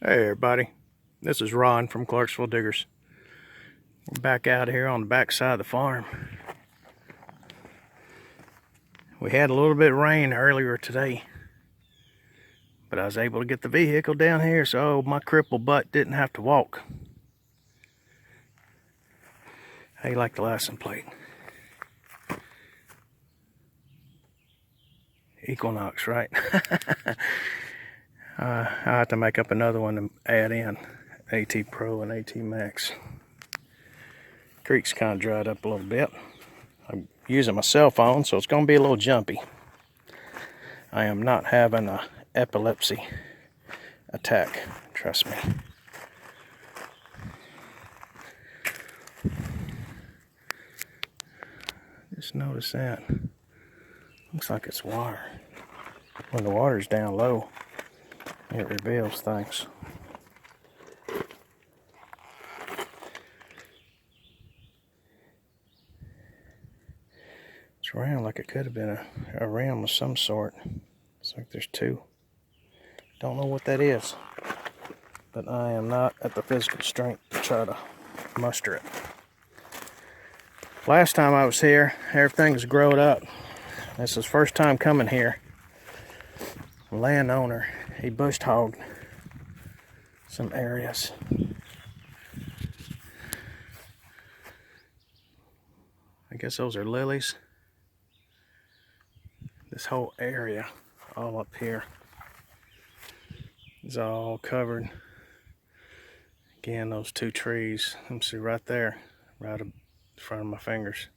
Hey everybody, this is Ron from Clarksville Diggers. We're back out here on the back side of the farm. We had a little bit of rain earlier today, but I was able to get the vehicle down here so my crippled butt didn't have to walk. How you like the license plate? Equinox, right? I'll have to make up another one to add in. AT Pro and AT Max. Creek's kind of dried up a little bit. I'm using my cell phone, so it's going to be a little jumpy. I am not having an epilepsy attack, trust me. Just notice that. Looks like it's water. When the water's down low, it reveals things. It's round like it could have been a rim of some sort. It's like there's two. Don't know what that is, but I am not at the physical strength to try to muster it. Last time I was here, everything's growed up. This is first time coming here. The landowner, he bush hogged some areas. I guess those are lilies. This whole area, all up here, is all covered. Again, those two trees, let me see right there, right in front of my fingers.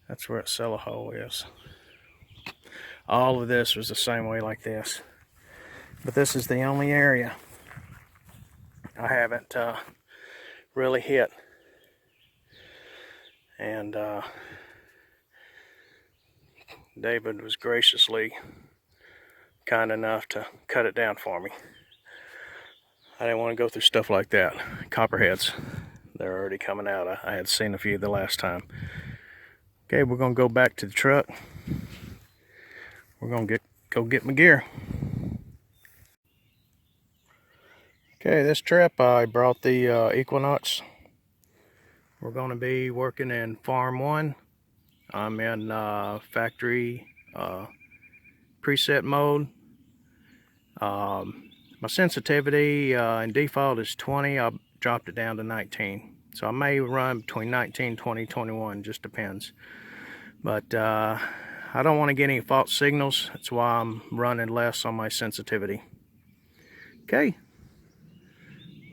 That's where that hole is. All of this was the same way like this. But this is the only area I haven't really hit. And David was graciously kind enough to cut it down for me. I didn't want to go through stuff like that. Copperheads, they're already coming out. I had seen a few the last time. Okay, we're gonna go back to the truck. We're gonna go get my gear. Okay, this trip I brought the Equinox. We're gonna be working in Farm 1. I'm in factory preset mode. My sensitivity in default is 20. I dropped it down to 19. So I may run between 19, 20, 21, just depends. But I don't want to get any false signals. That's why I'm running less on my sensitivity. Okay,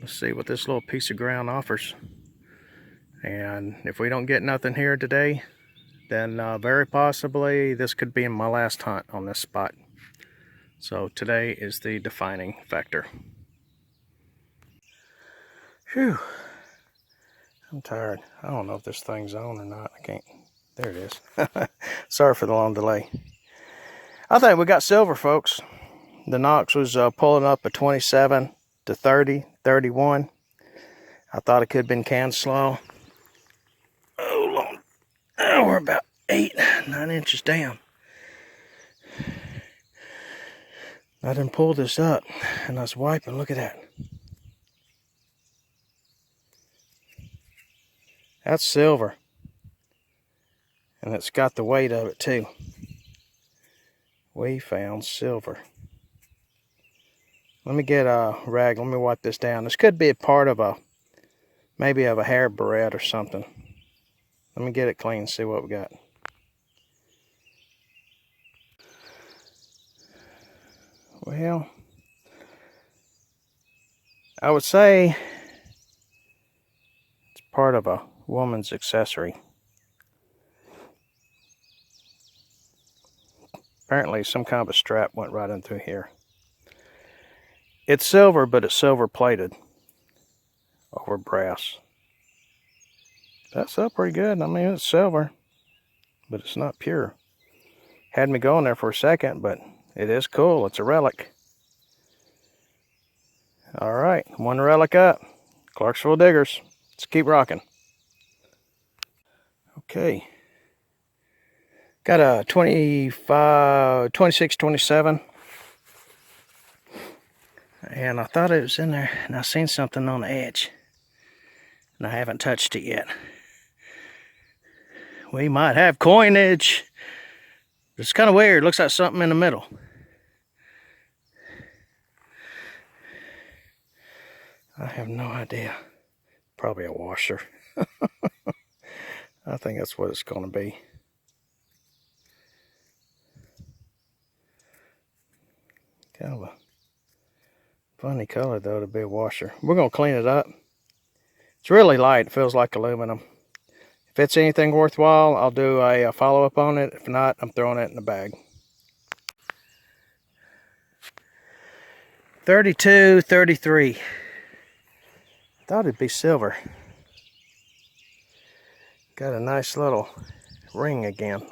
let's see what this little piece of ground offers. And if we don't get nothing here today, then very possibly this could be my last hunt on this spot. So today is the defining factor. Whew, I'm tired. I don't know if this thing's on or not. I can't. There it is. Sorry for the long delay. I think we got silver, folks. The Knox was pulling up a 27 to 30, 31. I thought it could have been can slow. Oh, long. Oh, we're about 8, 9 inches down. I done pulled this up and I was wiping. Look at that. That's silver. And it's got the weight of it too. We found silver. Let me get a rag. Let me wipe this down. This could be a part of maybe of a hair barrette or something. Let me get it clean and see what we got. Well, I would say it's part of a woman's accessory. Apparently some kind of a strap went right in through here. It's silver, but it's silver plated over brass. That's up pretty good. I mean, it's silver, but it's not pure. Had me going there for a second, but it is cool. It's a relic. All right, one relic up. Clarksville Diggers. Let's keep rocking. Okay. Got a 26, 27. And I thought it was in there, and I seen something on the edge. And I haven't touched it yet. We might have coinage. It's kind of weird. Looks like something in the middle. I have no idea. Probably a washer. I think that's what it's going to be. Kind of a funny color though to be a washer. We're going to clean it up. It's really light. It feels like aluminum. If it's anything worthwhile, I'll do a follow-up on it. If not, I'm throwing it in the bag. 32, 33. Thought it'd be silver. Got a nice little ring again.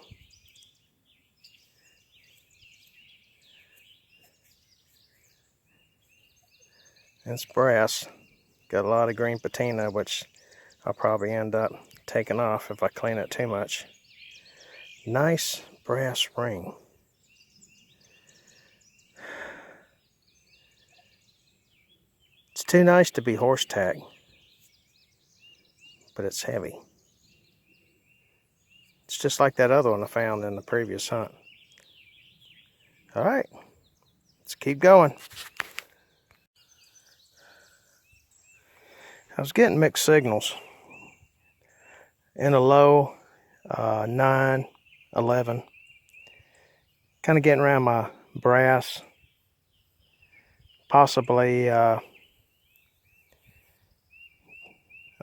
It's brass. Got a lot of green patina, which I'll probably end up taking off if I clean it too much. Nice brass ring. It's too nice to be horse tack, but it's heavy. It's just like that other one I found in the previous hunt. All right, let's keep going. I was getting mixed signals in a low 9, 11. Kind of getting around my brass. Possibly, I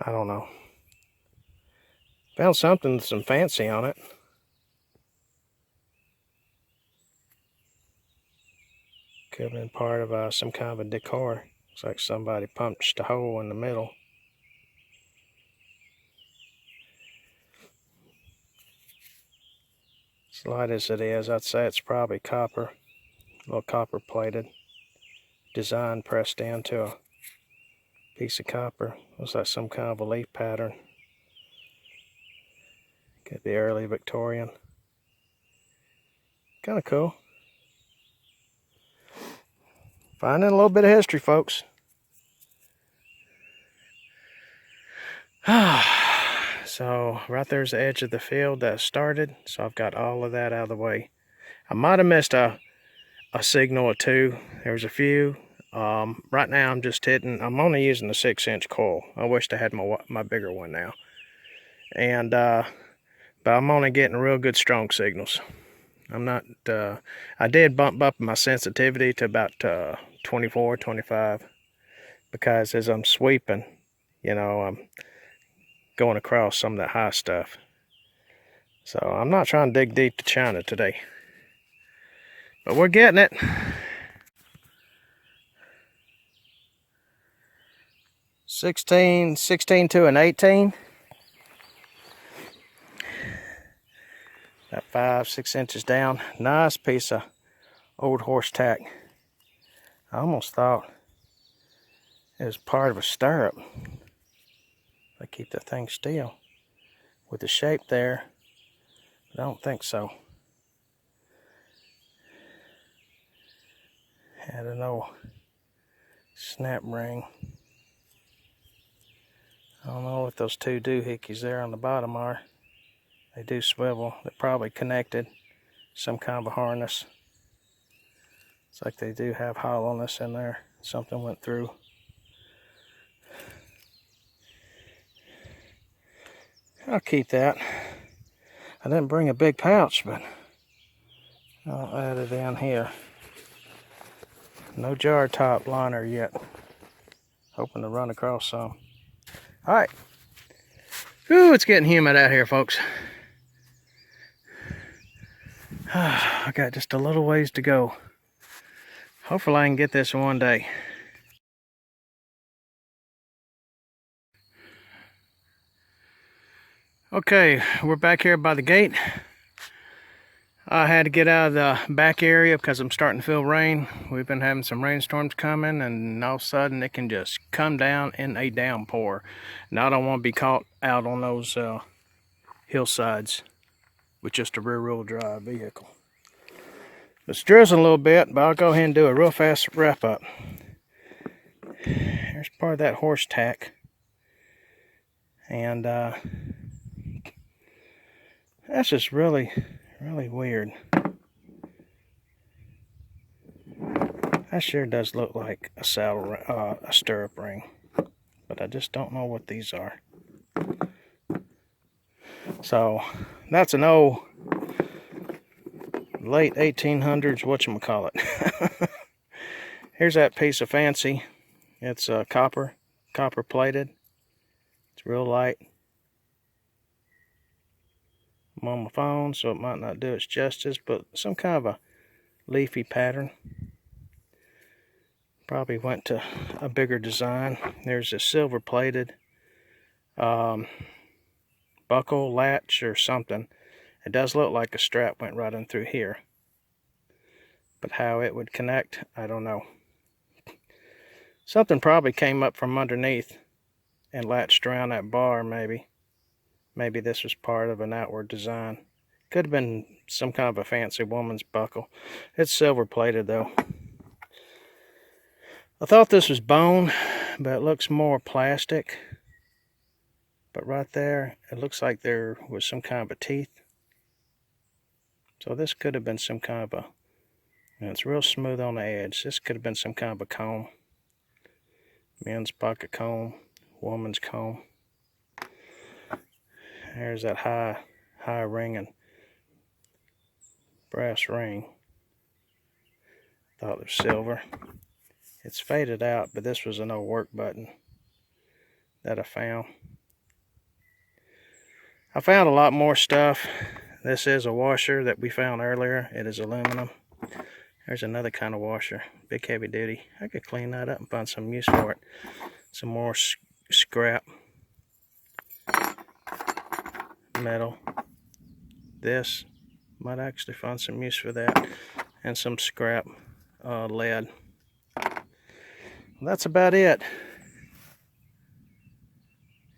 don't know. Found something, some fancy on it. Could have been part of some kind of a decor. Looks like somebody punched a hole in the middle. As light as it is, I'd say it's probably copper. A little copper plated. Design pressed into a piece of copper. Looks like some kind of a leaf pattern. Could be early Victorian. Kind of cool. Finding a little bit of history, folks. So right there's the edge of the field that started. So I've got all of that out of the way. I might have missed a signal or two. There's a few. Right now I'm just hitting. I'm only using the 6-inch coil. I wished I had my bigger one now. And but I'm only getting real good strong signals. I'm not. I did bump up my sensitivity to about 24, 25, because as I'm sweeping, you know, I'm going across some of that high stuff. So I'm not trying to dig deep to China today, but we're getting it. Sixteen to an 18. About 5, 6 inches down. Nice piece of old horse tack. I almost thought it was part of a stirrup. I keep the thing still with the shape there, but I don't think so. Had an old snap ring. I don't know what those two doohickeys there on the bottom are. They do swivel. They're probably connected. Some kind of a harness. It's like they do have hollowness in there. Something went through. I'll keep that. I didn't bring a big pouch, but I'll add it in here. No jar top liner yet. Hoping to run across some. All right. Ooh, it's getting humid out here, folks. I got just a little ways to go. Hopefully I can get this in one day. Okay, we're back here by the gate. I had to get out of the back area because I'm starting to feel rain. We've been having some rainstorms coming, and all of a sudden it can just come down in a downpour. And I don't want to be caught out on those hillsides with just a rear-wheel drive vehicle. It's drizzling a little bit, but I'll go ahead and do a real fast wrap up. There's part of that horse tack. And that's just really weird. That sure does look like a saddle, a stirrup ring, but I just don't know what these are. So that's an old late 1800s whatchamacallit. Here's that piece of fancy. It's copper plated. It's real light. I'm on my phone, so it might not do its justice, but some kind of a leafy pattern. Probably went to a bigger design. There's a silver plated buckle, latch, or something. It does look like a strap went right in through here. But how it would connect, I don't know. Something probably came up from underneath and latched around that bar, maybe. Maybe this was part of an outward design. Could have been some kind of a fancy woman's buckle. It's silver plated though. I thought this was bone, but it looks more plastic. But right there, it looks like there was some kind of a teeth. So this could have been some kind of a, and it's real smooth on the edge. This could have been some kind of a comb. Men's pocket comb, woman's comb. There's that high ringing brass ring. Thought it was silver. It's faded out, but this was an old work button that I found. I found a lot more stuff. This is a washer that we found earlier. It is aluminum. There's another kind of washer, big heavy duty. I could clean that up and find some use for it. Some more scrap metal. This might actually find some use for that, and some scrap lead. Well, that's about it.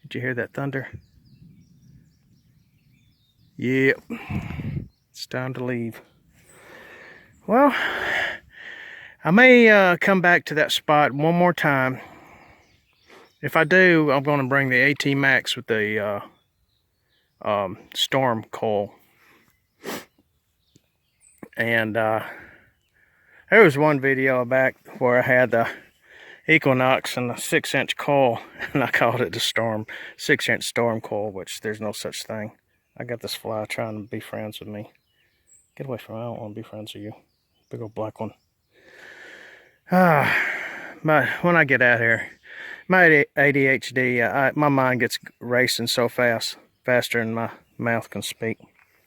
Did you hear that thunder? Yep. It's time to leave. Well, I may come back to that spot one more time. If I do, I'm going to bring the AT Max with the storm coil. And there was one video back where I had the Equinox and the 6-inch coil, and I called it the 6-inch storm coil, which there's no such thing. I got this fly trying to be friends with me. Get away from me, I don't want to be friends with you. Big old black one. But when I get out here, my ADHD, my mind gets racing so fast, faster than my mouth can speak.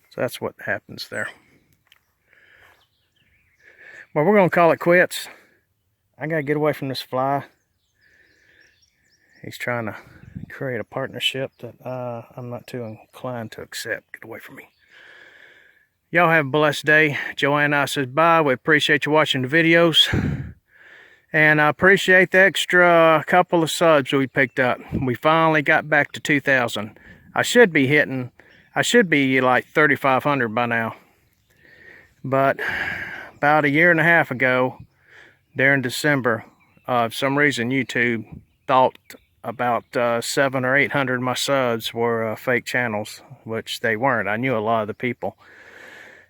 So that's what happens there. Well, we're going to call it quits. I got to get away from this fly. He's trying to create a partnership that I'm not too inclined to accept. Get away from me. Y'all have a blessed day. Joanne I says bye. We appreciate you watching the videos. And I appreciate the extra couple of subs we picked up. We finally got back to 2,000. I should be like 3,500 by now. But about a year and a half ago, during December, for some reason YouTube thought about 700 or 800 of my subs were fake channels, which they weren't. I knew a lot of the people,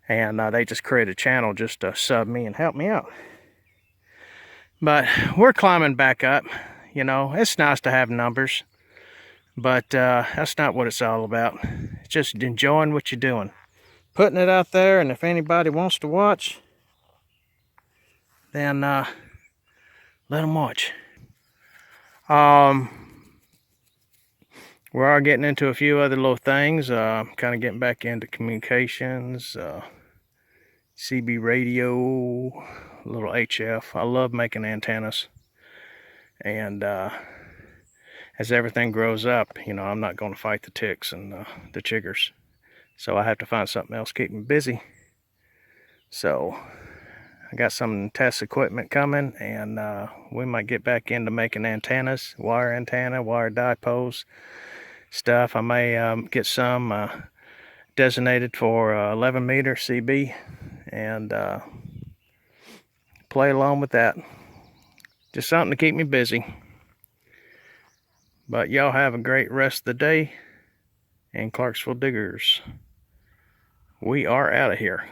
and they just created a channel just to sub me and help me out. But we're climbing back up. You know, it's nice to have numbers, but that's not what it's all about. It's just enjoying what you're doing, putting it out there, and if anybody wants to watch, then let them watch. We are getting into a few other little things, kind of getting back into communications, CB radio, a little HF. I love making antennas, and as everything grows up, you know, I'm not going to fight the ticks and the chiggers, so I have to find something else to keep me busy. So I got some test equipment coming, and we might get back into making antennas, wire antenna, wire dipoles stuff. I may get some designated for 11 meter CB and play along with that. Just something to keep me busy. But y'all have a great rest of the day. And Clarksville Diggers, we are out of here.